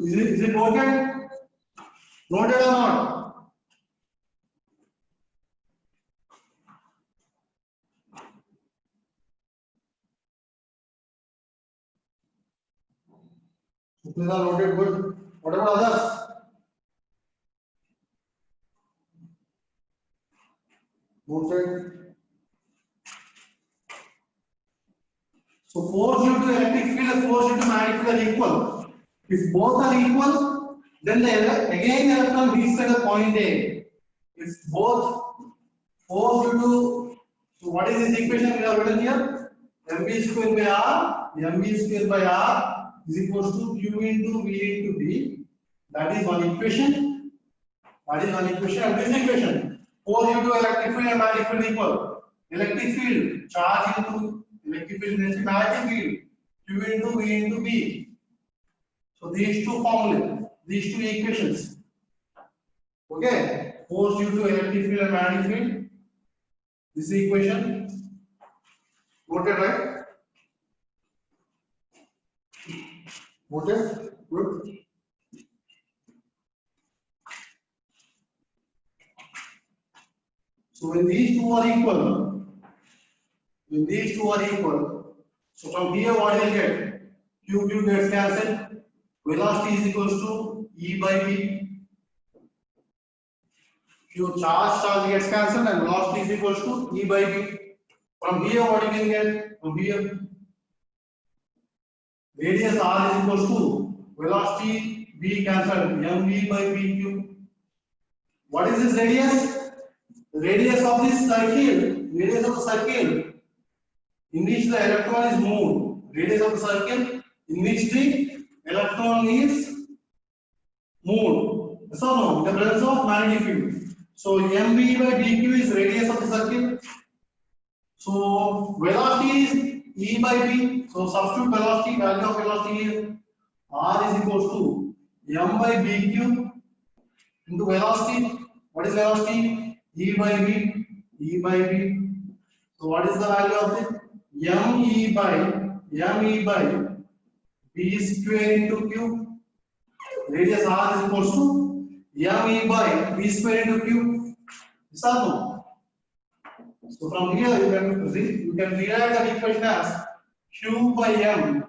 is it noted? Noted or not? So these are noted good. What about others? Noted. So force due to electric field and force due to magnetic field are equal. If both are equal, then again electron reaches at the point A. If both force due to, so what is this equation we have written here? mv square by r is equals to q into v into b. That is one equation. And this equation, force due to electric field and magnetic field equal. Electric field, charge into electric field density, magnetic field, q into v into b. So these two formulas, these two equations. Okay, force due to electric field and magnetic field. This equation. Noted, right? Noted. Good. So when these two are equal, so from here what you will get? Q gets cancelled. Velocity is equals to E by V. Q charge gets cancelled and velocity is equals to E by V. From here what you can get? From here, radius R is equals to velocity V cancelled, mv by vq. What is this radius? The radius of this circle, in which the electron is moved. Radius of the circle in which the electron is moved. Yes or no? In the presence of magnetic field. So mv by dq is radius of the circle. So velocity is E by V. So substitute velocity, value of velocity is R is equals to m by bq into velocity. What is velocity? E by V. So what is the value of it? me by b square into q. Radius R is equals to me by b square into q. Is that no? So from here you can rewrite the equation as Q by m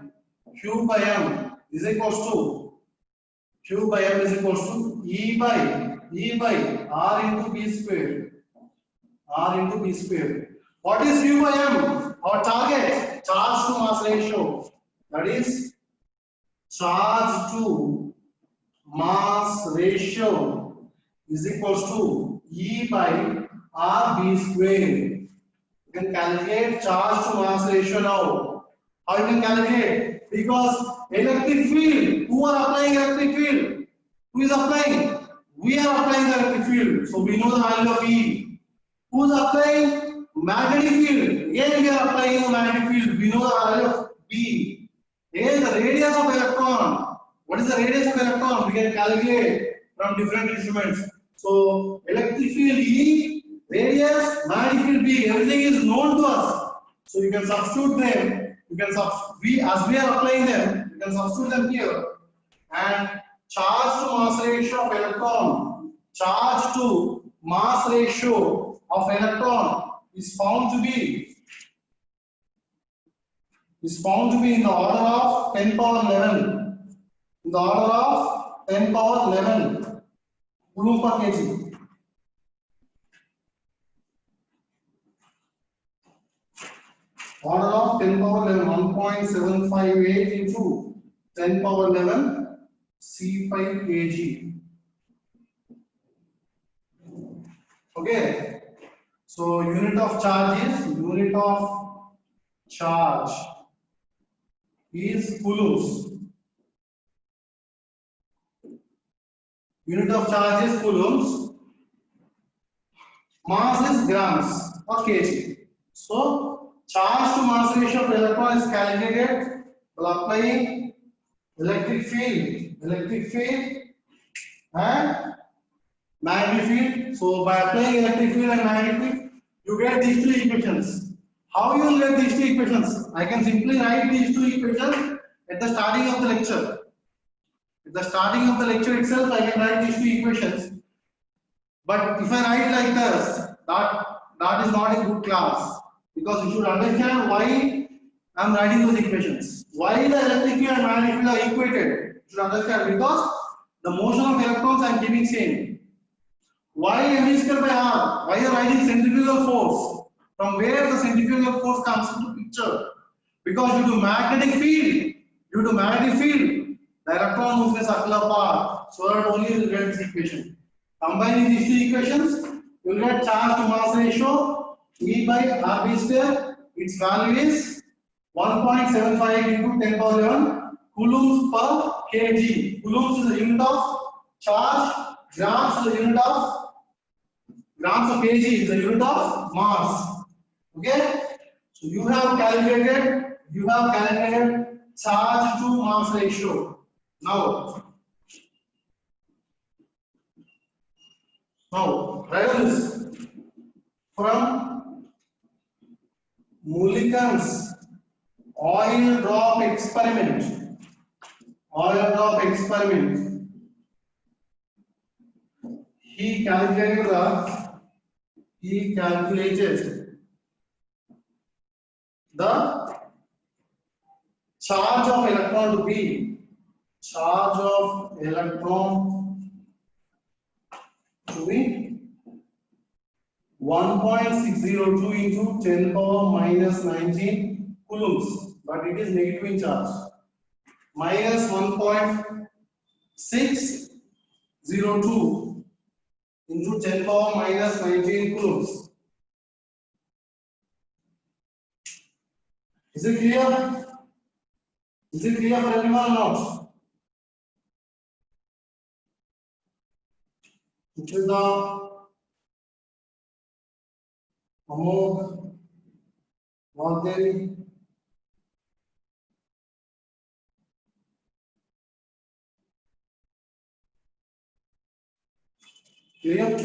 is equals to E by R into B square. What is Q by m? Our target, charge to mass ratio. That is charge to mass ratio is equals to E by RB square. You can calculate charge to mass ratio now. How you can calculate? Because electric field, who are applying electric field? Who is applying? We are applying the electric field. So we know the value of E. Who is applying? Magnetic field. Again we are applying the magnetic field. We know the value of B. Again the radius of electron. What is the radius of electron? We can calculate from different instruments. So electric field E, radius, magnetic field B, everything is known to us. So you can substitute them. You can as we are applying them, you can substitute them here. And charge to mass ratio of electron, charge to mass ratio of electron is found to be in the order of 10 power 11. In the order of 10 power 11 coulomb per kg. Order of 10 power 11, 1.758 into 10 power 11 C5 kg. Okay. So unit of charge is coulombs. Unit of charge is coulombs. Mass is grams per kg. So charge to mass ratio of electron is calculated by applying electric field and magnetic field. So by applying electric field and magnetic field, you get these two equations. How you will get these two equations? I can simply write these two equations at the starting of the lecture. At the starting of the lecture itself, I can write these two equations. But if I write like this, that is not a good class, because you should understand why I am writing those equations. Why the electric field and magnetic field are equated? You should understand, because the motion of electrons I am keeping same. Why mv square by r? Why are writing centrifugal force? From where the centrifugal force comes into picture? Because due to magnetic field, the electron moves in a circular path. So that only you will get this equation. Combining these two equations, you will get charge to mass ratio E by RB square. Its value is 1.75 into 10 power 11 coulombs per kg. Coulombs is the unit of charge. Grams is the unit of grams of kg is the unit of mass. Okay. So you have calculated charge to mass ratio. Now write this from Mulliken's oil drop experiment. He calculated the charge of electron to be 1.602 into 10 power minus 19 coulombs, but it is negative in charge. Minus 1.602 into 10 power minus 19 coulombs. Is it clear? Is it clear for everyone or not? Which is the Amog Valdevi? Clear?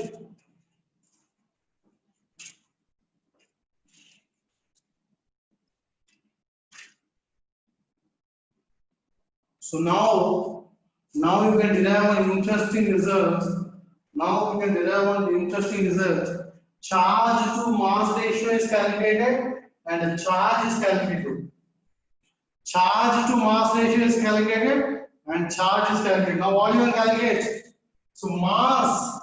So now you can derive an interesting result. Charge to mass ratio is calculated and the charge is calculated. Now what you can calculate? So mass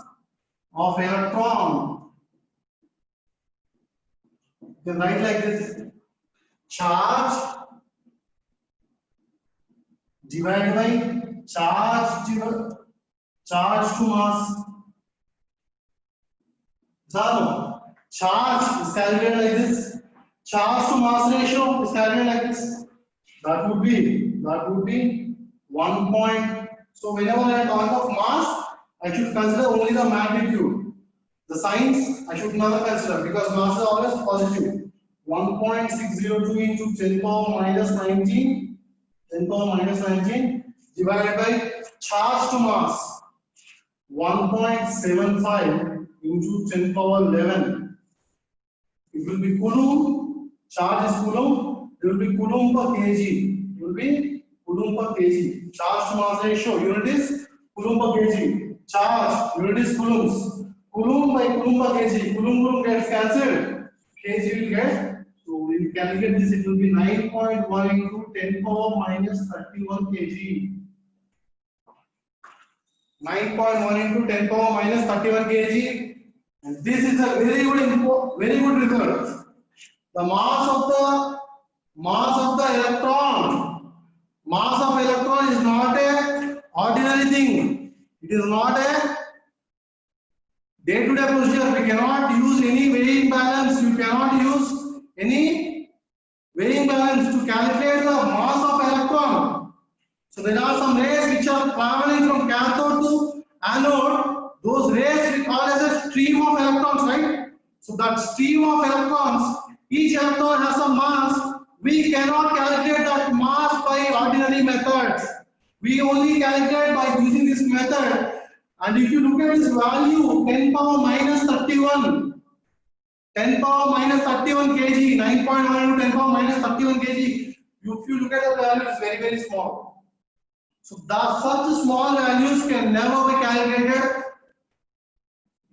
of electron, you can write like this: charge divided by charge to mass. Charge is calculated like this. Charge to mass ratio is calculated like this. That would be 1.602 So whenever I talk of mass, I should consider only the magnitude. The signs I should never consider because mass is always positive. 1.602 into 10 power minus 19, 10 power minus 19 divided by charge to mass 1.75 into 10 power 11. It will be coulomb. Charge is coulomb. It will be coulomb per kg. It will be coulomb per kg. Charge to mass ratio unit is coulomb per kg. Charge unit is coulombs. Coulomb by coulomb per kg. Coulomb gets cancelled. Kg will get. So when you calculate this, it will be 9.1 into 10 power minus 31 kg. 9.1 into 10 power minus 31 kg. And this is a very good result. The mass of the electron. Mass of electron is not a ordinary thing. It is not a day-to-day procedure. We cannot use any weighing balance. You cannot use any weighing balance to calculate the mass of electron. So there are some rays which are traveling from cathode to anode. Those rays we call as a stream of electrons, right? So that stream of electrons, each electron has a mass. We cannot calculate that mass by ordinary methods. We only calculate by using this method. And if you look at this value, 10 power minus 31. 10 power minus 31 kg, 9.1 into 10 power minus 31 kg. If you look at the value, it's very small. So that such small values can never be calculated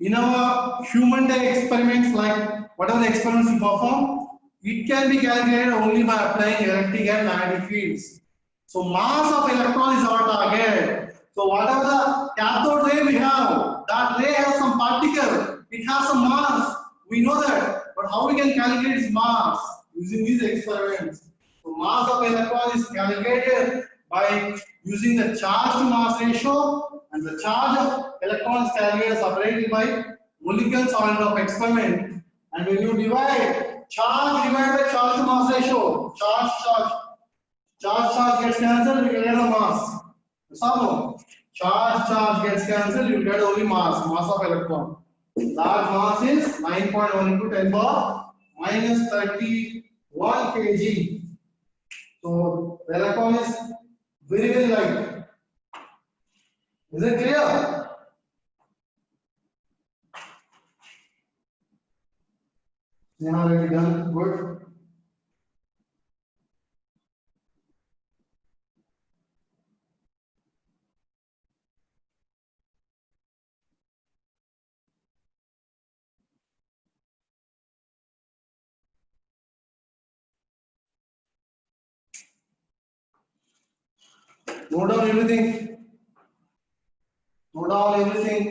in our human day experiments, like whatever the experiments we perform. It can be calculated only by applying electric and magnetic fields. So mass of electron is our target. So whatever the cathode ray we have, that ray has some particle. It has some mass. We know that, but how we can calculate its mass using these experiments? So mass of electron is calculated by using the charge to mass ratio, and the charge of electron is calculated separately by Mulliken-Sollentorff experiment. And when you divide charge divided by charge to mass ratio, charge gets cancelled, you get a mass. So charge gets cancelled, you get only mass of electron. Large mass is 9.1 into 10 power minus 31 kg. So the electron is very light. Is it clear? You have already done good. Note down everything. Note down everything.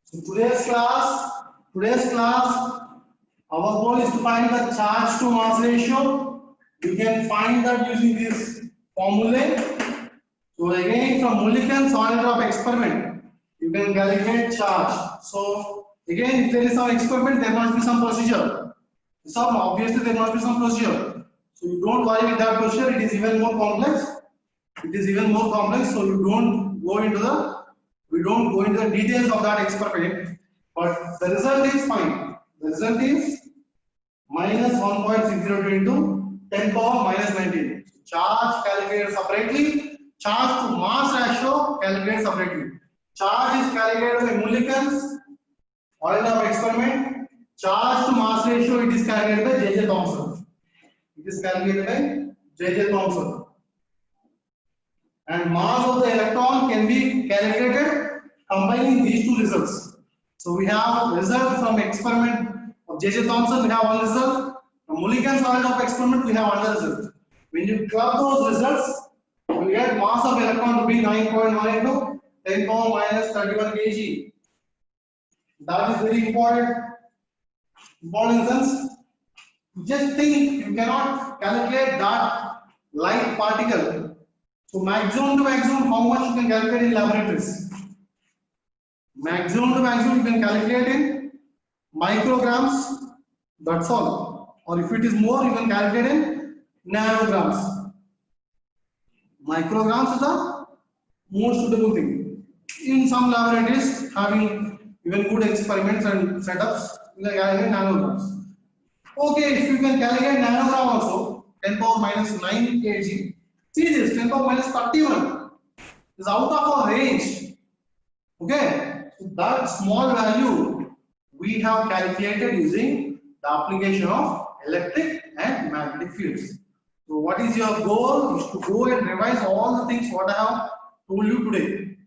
So today's class, our goal is to find the charge to mass ratio. You can find that using this formula. So again, from Mulliken-Sollentorff experiment, you can calculate charge. So again, if there is some experiment, there must be some procedure. Obviously there must be some procedure. So you don't worry with that procedure. It is even more complex. So you don't go into the details of that experiment. But the result is fine. The result is minus 1.602 into 10 power minus 19. Charge calculated separately. Charge to mass ratio calculated separately. Charge is calculated by Mulliken-Sollentorff experiment. Charge to mass ratio, it is calculated by J.J. Thomson. And mass of the electron can be calculated combining these two results. So we have result from experiment of J.J. Thomson, we have one result. From Mulliken-Sollentorff experiment, we have another result. When you club those results, you will get mass of electron to be 9.1 into 10 power minus 31 kg. That is very important. Sense. Just think, you cannot calculate that light particle. So maximum to maximum, how much you can calculate in laboratories? Maximum to maximum you can calculate in micrograms, that's all. Or if it is more, you can calculate in nanograms. Micrograms is the most suitable thing. In some laboratories, having even good experiments and setups, you can calculate nanograms. Okay, if you can calculate nanogram also, 10 power minus 9 kg. See this, 10 power minus 31 is out of our range. Okay, so that small value we have calculated using the application of electric and magnetic fields. So what is your goal? Is to go and revise all the things what I have told you today.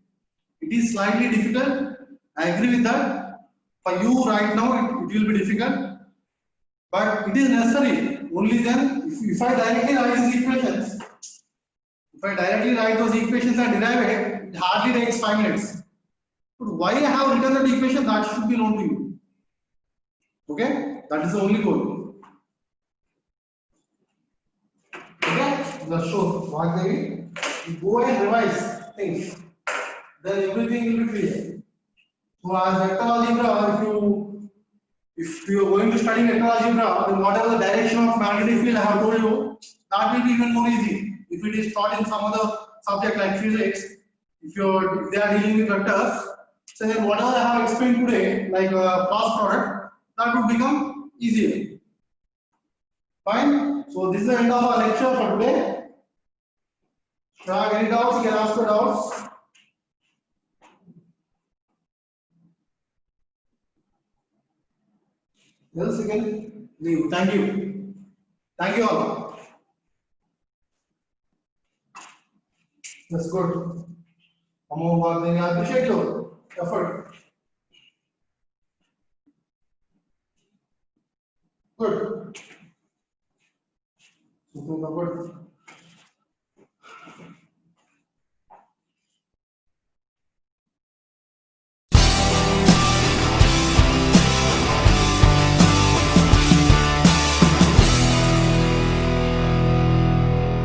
It is slightly difficult. I agree with that. For you right now, it will be difficult. But it is necessary. Only then, if I directly write these equations, if I directly write those equations and derive it, it hardly takes 5 minutes. But why I have written that equation, that should be known to you. Okay? That is the only goal. Okay? Let's show what they go and revise things. Then everything will be clear. So as vector algebra, if you are going to study vector algebra, then whatever the direction of magnetic field I have told you, that will be even more easy. If it is taught in some other subject like physics, if they are dealing with vectors, so then whatever I have explained today, like cross product, that would become easier. Fine. So this is the end of our lecture for today. If you have any doubts, you can ask your doubts. Else you can leave. Thank you. Thank you all. That's good. I appreciate your effort. Good.